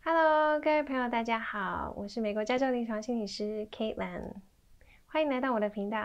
Hello，各位朋友，大家好，我是美国加州临床心理师 Caitlin， 欢迎来到我的频道。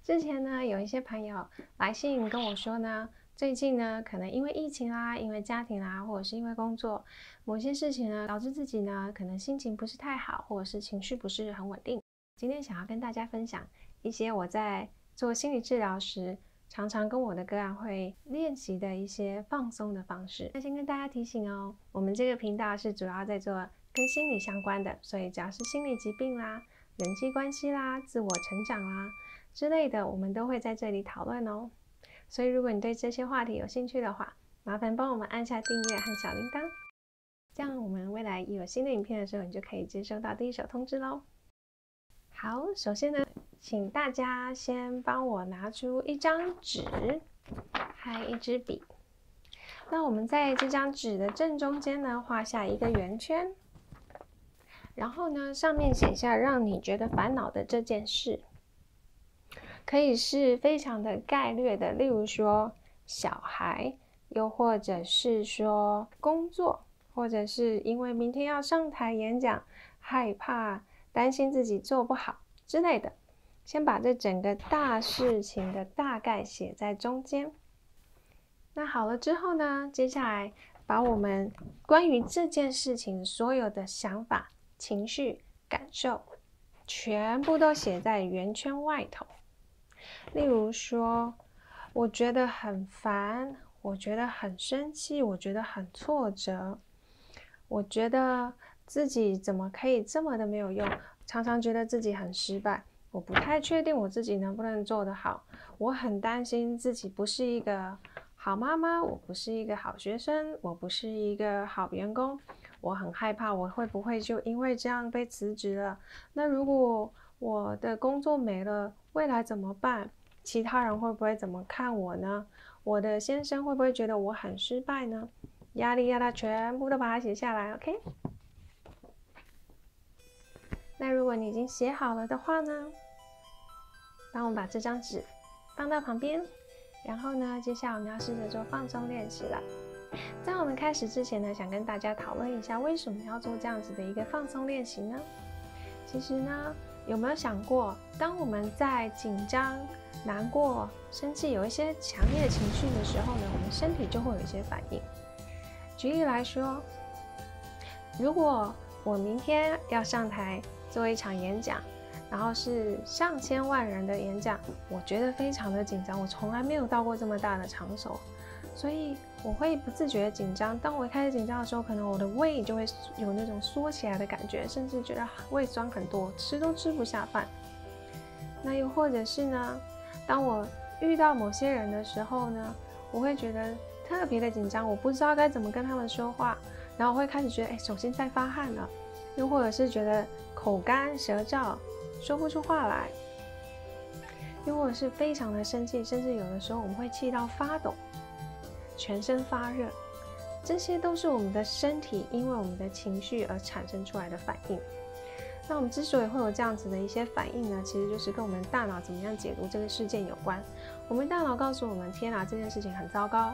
之前呢，有一些朋友来信跟我说呢，最近呢，可能因为疫情啦，因为家庭啦，或者是因为工作某些事情呢，导致自己呢，可能心情不是太好，或者是情绪不是很稳定。今天想要跟大家分享一些我在做心理治疗时常常跟我的个案会练习的一些放松的方式。那先跟大家提醒哦，我们这个频道是主要在做跟心理相关的，所以只要是心理疾病啦、人际关系啦、自我成长啦之类的，我们都会在这里讨论哦。所以如果你对这些话题有兴趣的话，麻烦帮我们按下订阅和小铃铛，这样我们未来有新的影片的时候，你就可以接收到第一手通知咯。好，首先呢，请大家先帮我拿出一张纸和一支笔。那我们在这张纸的正中间呢，画下一个圆圈，然后呢，上面写下让你觉得烦恼的这件事，可以是非常的概略的，例如说小孩，又或者是说工作，或者是因为明天要上台演讲，害怕担心自己做不好之类的，先把这整个大事情的大概写在中间。那好了之后呢，接下来把我们关于这件事情所有的想法、情绪、感受，全部都写在圆圈外头。例如说，我觉得很烦，我觉得很生气，我觉得很挫折，我觉得自己怎么可以这么的没有用，常常觉得自己很失败，我不太确定我自己能不能做得好，我很担心自己不是一个好妈妈，我不是一个好学生，我不是一个好员工，我很害怕我会不会就因为这样被辞职了，那如果我的工作没了，未来怎么办？其他人会不会怎么看我呢？我的先生会不会觉得我很失败呢？压力要他全部都把它写下来 ，OK？ 那如果你已经写好了的话呢，帮我们把这张纸放到旁边，然后呢，接下来我们要试着做放松练习了。在我们开始之前呢，想跟大家讨论一下，为什么要做这样子的一个放松练习呢？其实呢，有没有想过，当我们在紧张、难过、生气，有一些强烈的情绪的时候呢，我们身体就会有一些反应。举例来说，如果我明天要上台做一场演讲，然后是上千万人的演讲，我觉得非常的紧张，我从来没有到过这么大的场所，所以我会不自觉的紧张。当我一开始紧张的时候，可能我的胃就会有那种缩起来的感觉，甚至觉得胃酸很多，吃都吃不下饭。那又或者是呢，当我遇到某些人的时候呢，我会觉得特别的紧张，我不知道该怎么跟他们说话，然后我会开始觉得手心在发汗了，又或者是觉得口干舌燥，说不出话来，又或者是非常的生气，甚至有的时候我们会气到发抖，全身发热，这些都是我们的身体因为我们的情绪而产生出来的反应。那我们之所以会有这样子的一些反应呢，其实就是跟我们大脑怎么样解读这个事件有关。我们大脑告诉我们，天哪，这件事情很糟糕，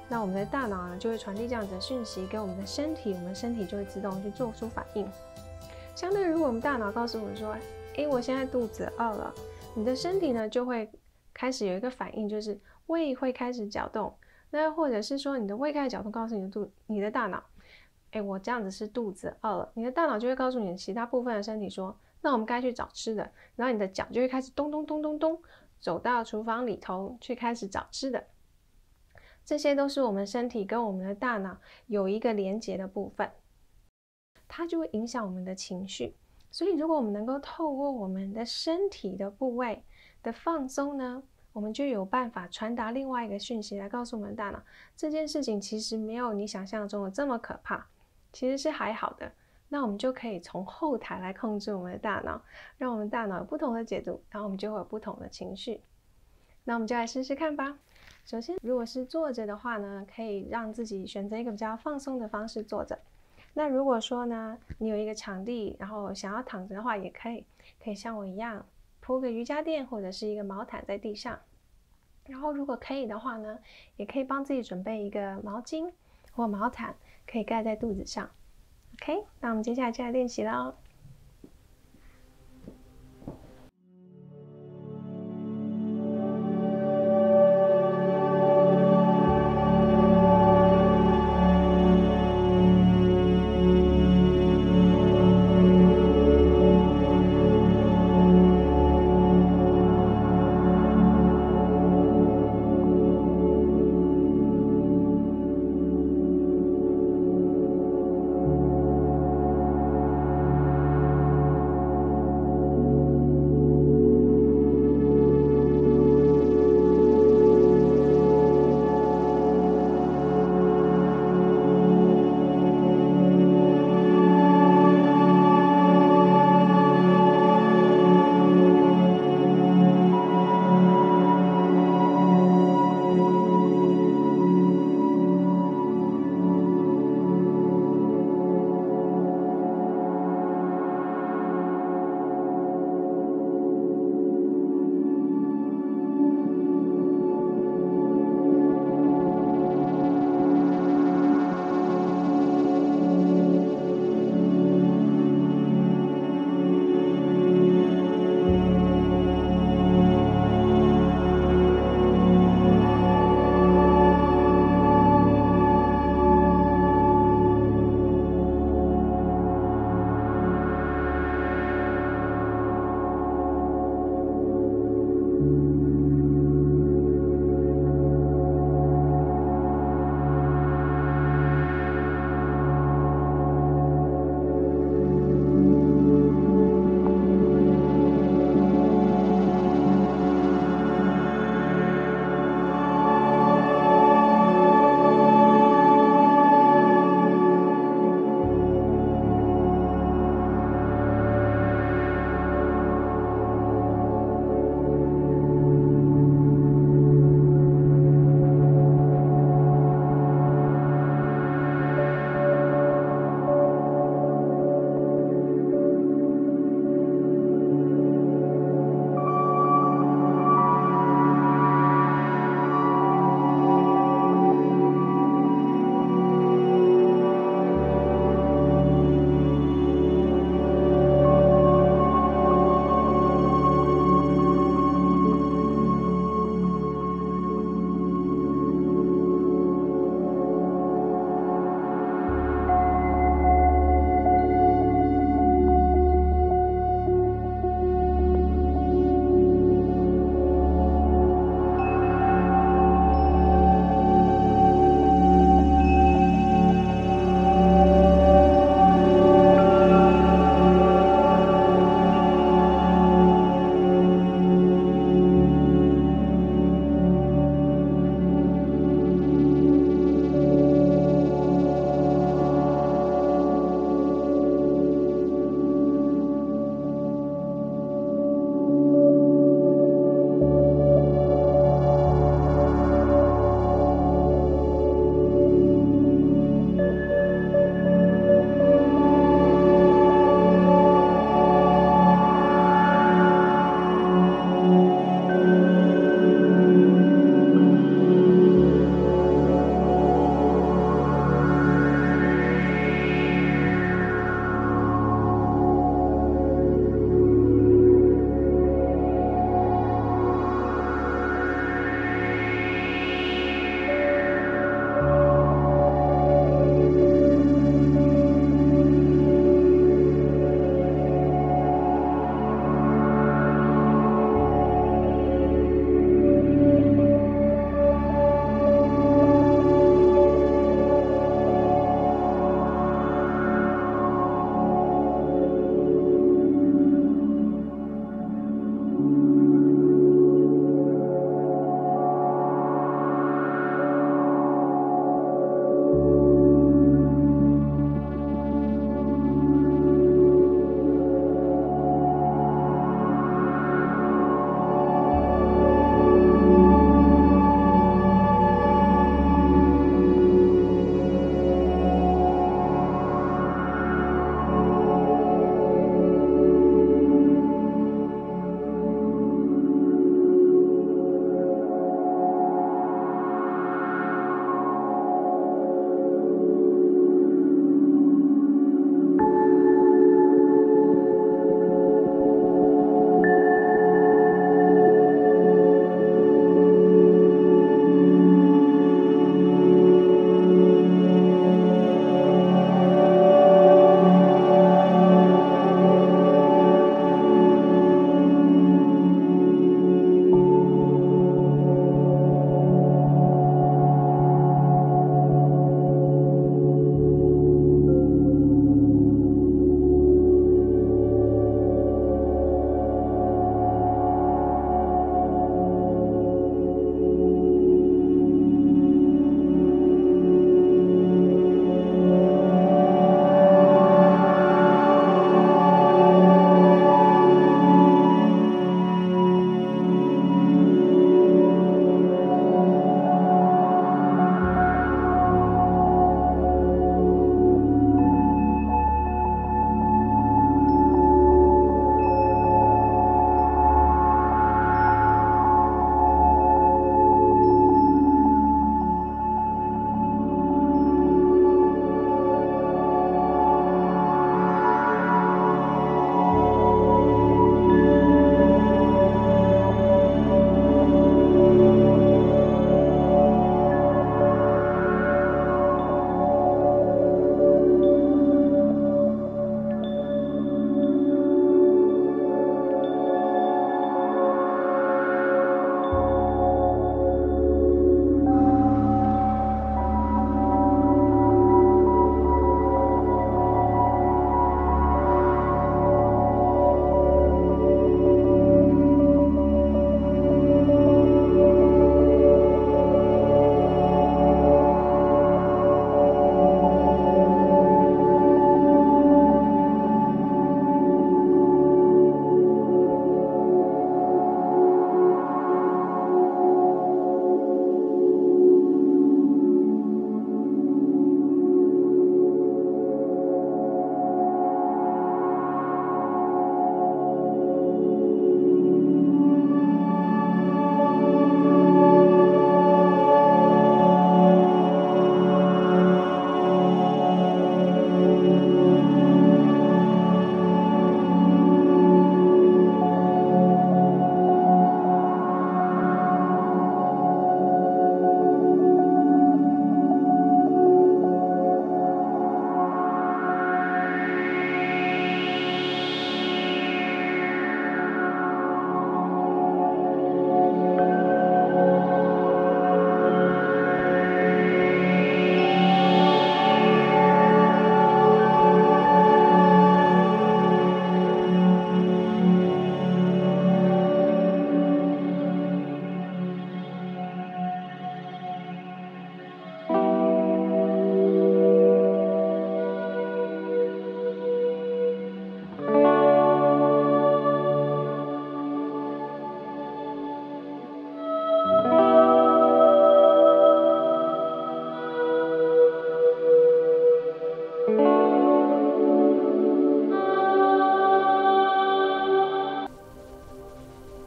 那我们的大脑呢就会传递这样子的讯息给我们的身体，我们的身体就会自动去做出反应。相对如果我们大脑告诉我们说，我现在肚子饿了，你的身体呢就会开始有一个反应，就是胃会开始搅动，那或者是说你的胃开始搅动，告诉你的大脑，我这样子是肚子饿了，你的大脑就会告诉你的其他部分的身体说，那我们该去找吃的，然后你的脚就会开始咚咚咚咚咚走到厨房里头去开始找吃的。这些都是我们身体跟我们的大脑有一个连结的部分，它就会影响我们的情绪。所以如果我们能够透过我们的身体的部位的放松呢，我们就有办法传达另外一个讯息来告诉我们的大脑，这件事情其实没有你想象中的这么可怕，其实是还好的。那我们就可以从后台来控制我们的大脑，让我们大脑有不同的解读，然后我们就会有不同的情绪。那我们就来试试看吧。首先，如果是坐着的话呢，可以让自己选择一个比较放松的方式坐着。那如果说呢，你有一个场地，然后想要躺着的话，也可以像我一样铺个瑜伽垫或者是一个毛毯在地上。然后如果可以的话呢，也可以帮自己准备一个毛巾或毛毯，可以盖在肚子上。OK， 那我们接下来就来练习喽。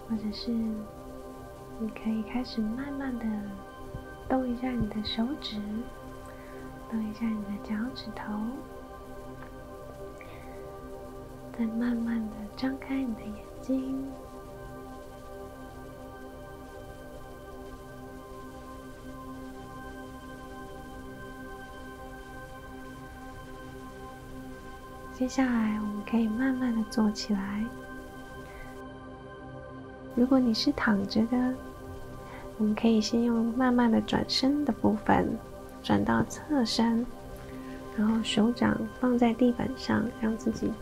或者是你可以开始慢慢的动一下你的手指，动一下你的脚趾头，再慢慢的张开你的眼睛。接下来我们可以慢慢的坐起来。如果你是躺着的，我们可以先用慢慢的转身的部分，转到侧身，然后手掌放在地板上，让自己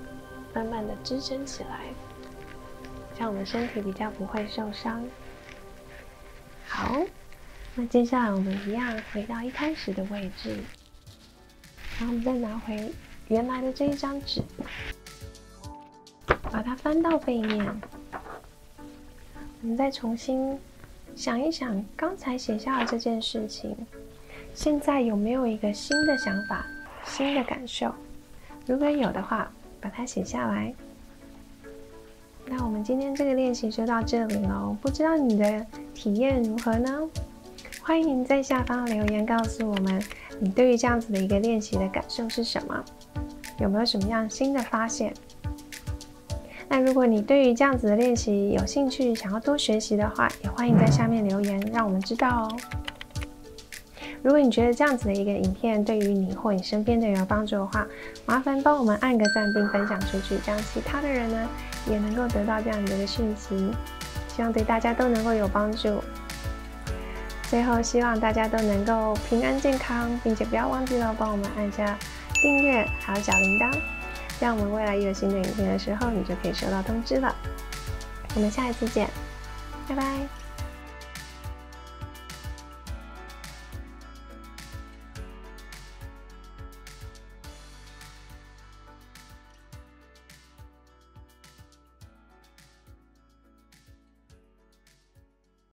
慢慢的支撑起来，这样我们身体比较不会受伤。好，那接下来我们一样回到一开始的位置，然后我们再拿回原来的这一张纸，把它翻到背面。我们再重新想一想刚才写下的这件事情，现在有没有一个新的想法、新的感受？如果有的话，把它写下来。那我们今天这个练习就到这里了，不知道你的体验如何呢？欢迎在下方留言告诉我们，你对于这样子的一个练习的感受是什么？有没有什么样新的发现？那如果你对于这样子的练习有兴趣，想要多学习的话，也欢迎在下面留言，让我们知道哦。如果你觉得这样子的一个影片对于你或你身边的人有帮助的话，麻烦帮我们按个赞并分享出去，这样其他的人呢也能够得到这样子的讯息，希望对大家都能够有帮助。最后希望大家都能够平安健康，并且不要忘记了帮我们按下订阅还有小铃铛，这样我们未来有新的影片的时候，你就可以收到通知了。我们下一次见，拜拜。